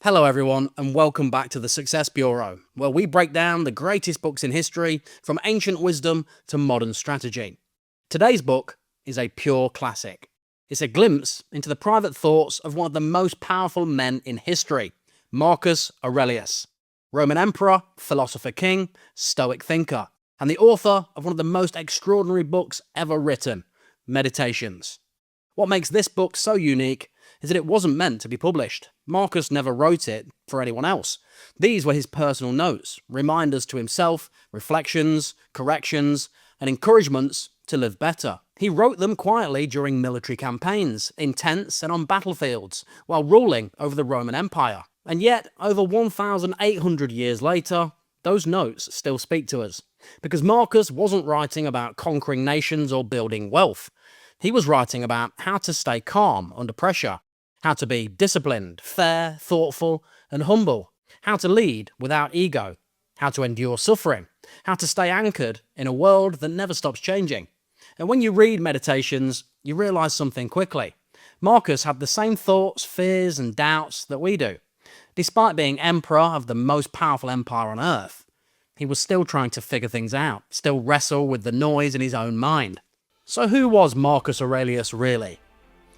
Hello everyone and welcome back to the Success Bureau, where we break down the greatest books in history from ancient wisdom to modern strategy. Today's book is a pure classic. It's a glimpse into the private thoughts of one of the most powerful men in history, Marcus Aurelius, Roman emperor, philosopher king, Stoic thinker, and the author of one of the most extraordinary books ever written, Meditations. What makes this book so unique is that it wasn't meant to be published. Marcus never wrote it for anyone else. These were his personal notes, reminders to himself, reflections, corrections, and encouragements to live better. He wrote them quietly during military campaigns, in tents and on battlefields, while ruling over the Roman Empire. And yet, over 1,800 years later, those notes still speak to us. Because Marcus wasn't writing about conquering nations or building wealth. He was writing about how to stay calm under pressure, how to be disciplined, fair, thoughtful, and humble, how to lead without ego, how to endure suffering, how to stay anchored in a world that never stops changing. And when you read Meditations, you realise something quickly. Marcus had the same thoughts, fears, and doubts that we do. Despite being emperor of the most powerful empire on earth, he was still trying to figure things out, still wrestle with the noise in his own mind. So who was Marcus Aurelius really?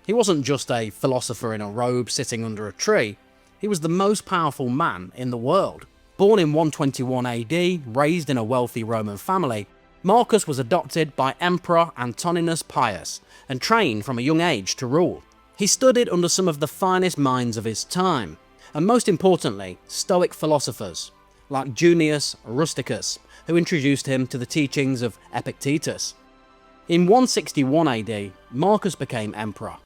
He wasn't just a philosopher in a robe sitting under a tree. He was the most powerful man in the world. Born in 121 AD, raised in a wealthy Roman family, Marcus was adopted by Emperor Antoninus Pius and trained from a young age to rule. He studied under some of the finest minds of his time, and most importantly, Stoic philosophers like Junius Rusticus, who introduced him to the teachings of Epictetus. In 161 AD, Marcus became emperor,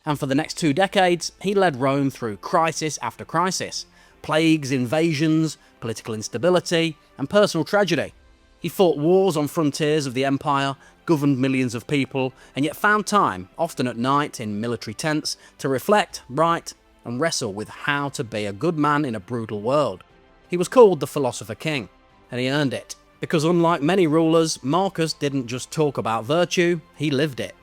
and for the next 2 decades, he led Rome through crisis after crisis, plagues, invasions, political instability, and personal tragedy. He fought wars on frontiers of the empire, governed millions of people, and yet found time, often at night in military tents, to reflect, write, and wrestle with how to be a good man in a brutal world. He was called the Philosopher King, and he earned it. Because unlike many rulers, Marcus didn't just talk about virtue, he lived it.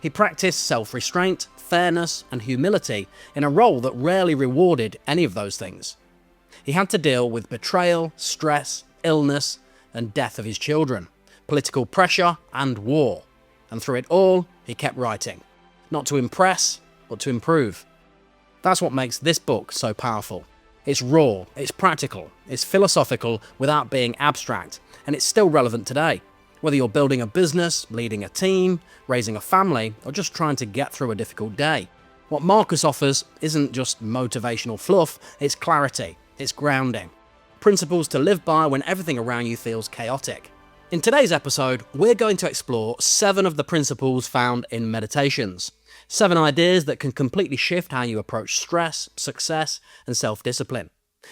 He practiced self-restraint, fairness, and humility in a role that rarely rewarded any of those things. He had to deal with betrayal, stress, illness, and death of his children, political pressure, and war. And through it all, he kept writing. Not to impress, but to improve. That's what makes this book so powerful. It's raw, it's practical, it's philosophical without being abstract, and it's still relevant today. Whether you're building a business, leading a team, raising a family, or just trying to get through a difficult day. What Marcus offers isn't just motivational fluff, it's clarity, it's grounding. Principles to live by when everything around you feels chaotic. In today's episode, we're going to explore 7 of the principles found in Meditations. 7 ideas that can completely shift how you approach stress, success, and self-discipline.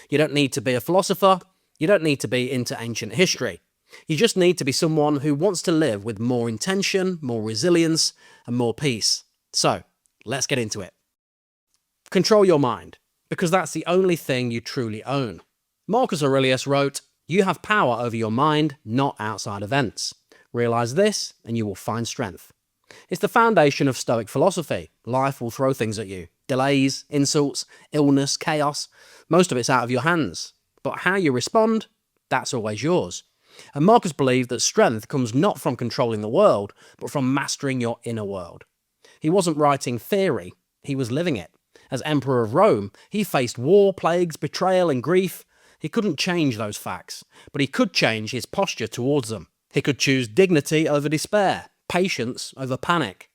You don't need to be a philosopher, you don't need to be into ancient history. You just need to be someone who wants to live with more intention, more resilience, and more peace. So, let's get into it. Control your mind, because that's the only thing you truly own. Marcus Aurelius wrote, "You have power over your mind, not outside events. Realize this, and you will find strength." It's the foundation of Stoic philosophy. Life will throw things at you. Delays, insults, illness, chaos. Most of it's out of your hands. But how you respond, that's always yours. And Marcus believed that strength comes not from controlling the world, but from mastering your inner world. He wasn't writing theory, he was living it. As Emperor of Rome, he faced war, plagues, betrayal, and grief. He couldn't change those facts, but he could change his posture towards them. He could choose dignity over despair, patience over panic.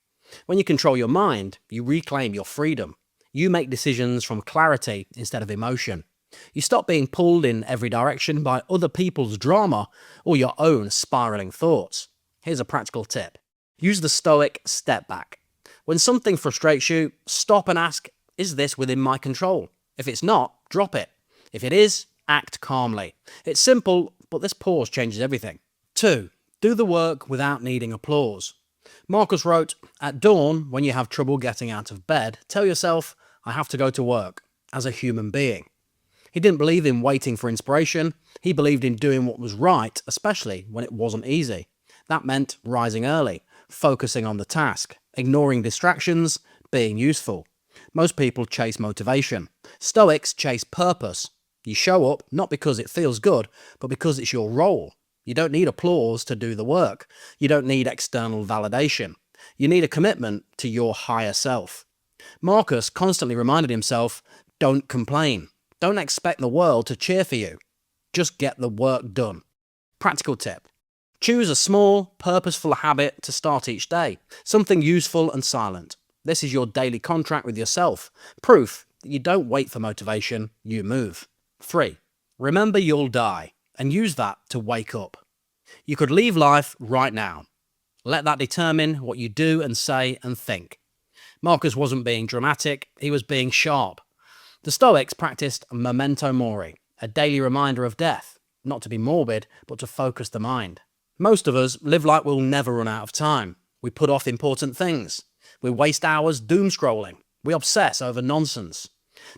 When you control your mind, you reclaim your freedom. You make decisions from clarity instead of emotion. You stop being pulled in every direction by other people's drama or your own spiraling thoughts. Here's a practical tip. Use the Stoic step back. When something frustrates you, stop and ask, is this within my control? If it's not, drop it. If it is, act calmly. It's simple, but this pause changes everything. 2. Do the work without needing applause. Marcus wrote, "At dawn, when you have trouble getting out of bed, tell yourself, I have to go to work, as a human being." He didn't believe in waiting for inspiration. He believed in doing what was right, especially when it wasn't easy. That meant rising early, focusing on the task, ignoring distractions, being useful. Most people chase motivation. Stoics chase purpose. You show up not because it feels good, but because it's your role. You don't need applause to do the work. You don't need external validation. You need a commitment to your higher self. Marcus constantly reminded himself, don't complain. Don't expect the world to cheer for you. Just get the work done. Practical tip. Choose a small, purposeful habit to start each day. Something useful and silent. This is your daily contract with yourself. Proof that you don't wait for motivation, you move. 3. Remember you'll die, and use that to wake up. You could leave life right now. Let that determine what you do and say and think. Marcus wasn't being dramatic, he was being sharp. The Stoics practiced memento mori, a daily reminder of death, not to be morbid, but to focus the mind. Most of us live like we'll never run out of time. We put off important things. We waste hours doom scrolling. We obsess over nonsense.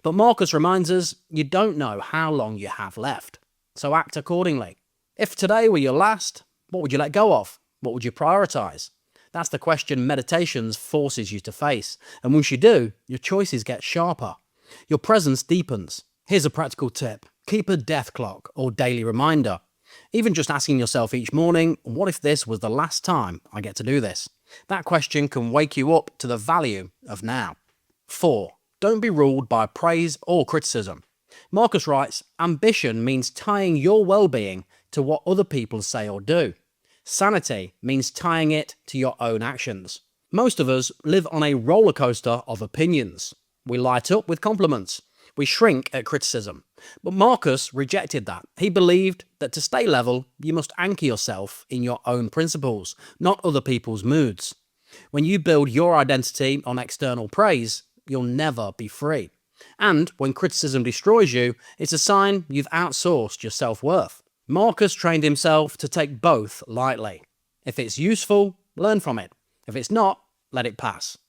But Marcus reminds us you don't know how long you have left, so act accordingly. If today were your last, what would you let go of? What would you prioritise? That's the question Meditations forces you to face, and once you do, your choices get sharper. Your presence deepens. Here's a practical tip. Keep a death clock or daily reminder. Even just asking yourself each morning, what if this was the last time I get to do this? That question can wake you up to the value of now. 4. Don't be ruled by praise or criticism. Marcus writes, ambition means tying your well-being to what other people say or do. Sanity means tying it to your own actions. Most of us live on a roller coaster of opinions. We light up with compliments. We shrink at criticism. But Marcus rejected that. He believed that to stay level, you must anchor yourself in your own principles, not other people's moods. When you build your identity on external praise, you'll never be free. And when criticism destroys you, it's a sign you've outsourced your self-worth. Marcus trained himself to take both lightly. If it's useful, learn from it. If it's not, let it pass.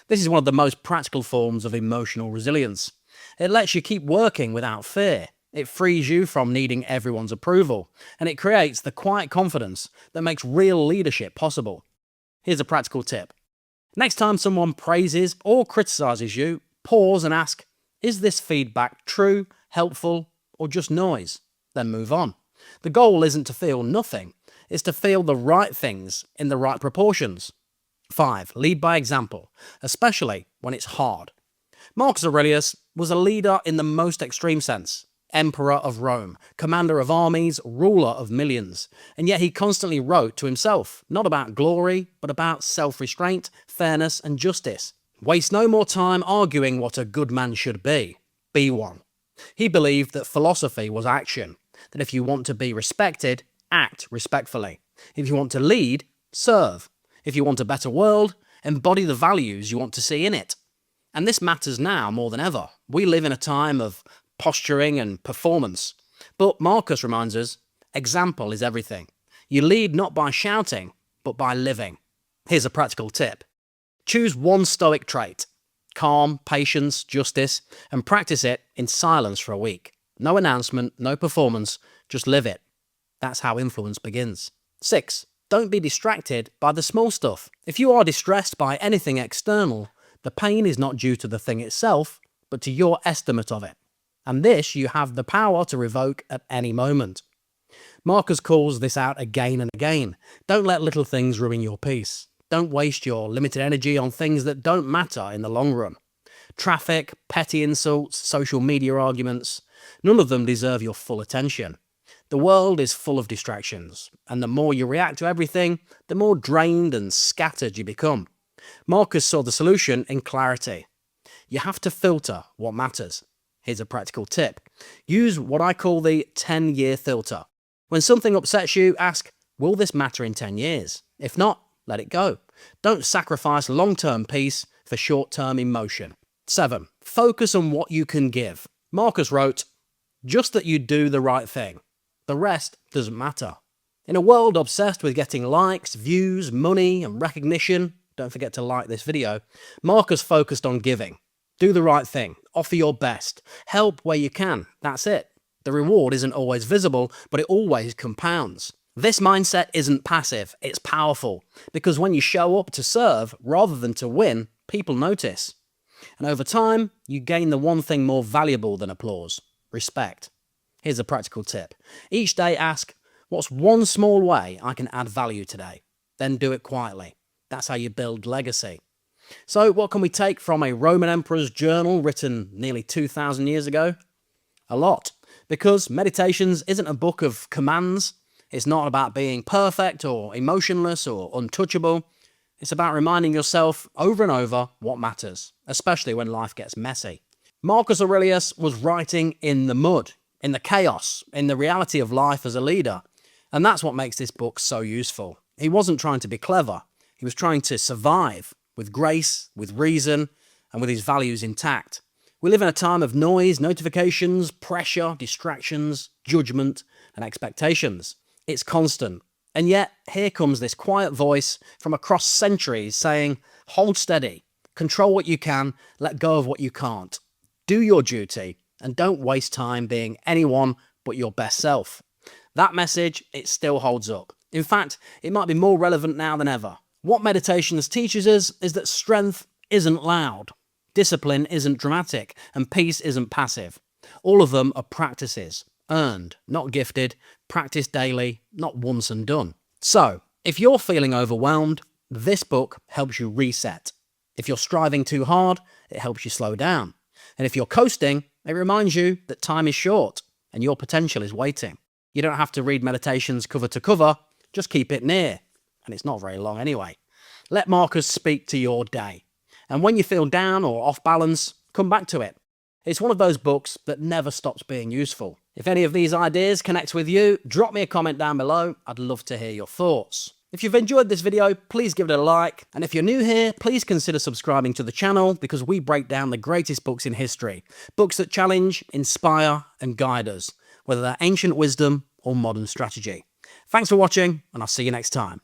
This is one of the most practical forms of emotional resilience. It lets you keep working without fear. It frees you from needing everyone's approval, and it creates the quiet confidence that makes real leadership possible. Here's a practical tip. Next time someone praises or criticises you, pause and ask, is this feedback true, helpful, or just noise? Then move on. The goal isn't to feel nothing, it's to feel the right things in the right proportions. 5. Lead by example, especially when it's hard. Marcus Aurelius was a leader in the most extreme sense. Emperor of Rome, commander of armies, ruler of millions. And yet he constantly wrote to himself, not about glory, but about self-restraint, fairness and justice. Waste no more time arguing what a good man should be. Be one. He believed that philosophy was action, that if you want to be respected, act respectfully. If you want to lead, serve. If you want a better world, embody the values you want to see in it. And this matters now more than ever. We live in a time of posturing and performance. But Marcus reminds us, example is everything. You lead not by shouting, but by living. Here's a practical tip. Choose one Stoic trait, calm, patience, justice, and practice it in silence for a week. No announcement, no performance, just live it. That's how influence begins. 6. Don't be distracted by the small stuff. If you are distressed by anything external, the pain is not due to the thing itself, but to your estimate of it. And this you have the power to revoke at any moment. Marcus calls this out again and again. Don't let little things ruin your peace. Don't waste your limited energy on things that don't matter in the long run. Traffic, petty insults, social media arguments, none of them deserve your full attention. The world is full of distractions, and the more you react to everything, the more drained and scattered you become. Marcus saw the solution in clarity. You have to filter what matters. Here's a practical tip. Use what I call the 10-year filter. When something upsets you, ask, will this matter in 10 years? If not, let it go. Don't sacrifice long-term peace for short-term emotion. 7. Focus on what you can give. Marcus wrote, just that you do the right thing. The rest doesn't matter. In a world obsessed with getting likes, views, money, and recognition, don't forget to like this video, Marcus focused on giving. Do the right thing. Offer your best. Help where you can. That's it. The reward isn't always visible, but it always compounds. This mindset isn't passive, it's powerful. Because when you show up to serve rather than to win, people notice. And over time, you gain the one thing more valuable than applause: respect. Here's a practical tip. Each day ask, what's one small way I can add value today? Then do it quietly. That's how you build legacy. So what can we take from a Roman emperor's journal written nearly 2,000 years ago? A lot. Because Meditations isn't a book of commands. It's not about being perfect or emotionless or untouchable. It's about reminding yourself over and over what matters, especially when life gets messy. Marcus Aurelius was writing in the mud, in the chaos, in the reality of life as a leader. And that's what makes this book so useful. He wasn't trying to be clever. He was trying to survive with grace, with reason, and with his values intact. We live in a time of noise, notifications, pressure, distractions, judgment, and expectations. It's constant. And yet, here comes this quiet voice from across centuries saying, hold steady, control what you can, let go of what you can't. Do your duty, and don't waste time being anyone but your best self. That message, it still holds up. In fact, it might be more relevant now than ever. What Meditations teaches us is that strength isn't loud, discipline isn't dramatic, and peace isn't passive. All of them are practices, earned, not gifted, practiced daily, not once and done. So, if you're feeling overwhelmed, this book helps you reset. If you're striving too hard, it helps you slow down. And if you're coasting, it reminds you that time is short and your potential is waiting. You don't have to read Meditations cover to cover, just keep it near. And it's not very long anyway. Let Marcus speak to your day. And when you feel down or off balance, come back to it. It's one of those books that never stops being useful. If any of these ideas connect with you, drop me a comment down below. I'd love to hear your thoughts. If you've enjoyed this video, please give it a like. And if you're new here, please consider subscribing to the channel because we break down the greatest books in history. Books that challenge, inspire, and guide us, whether they're ancient wisdom or modern strategy. Thanks for watching, and I'll see you next time.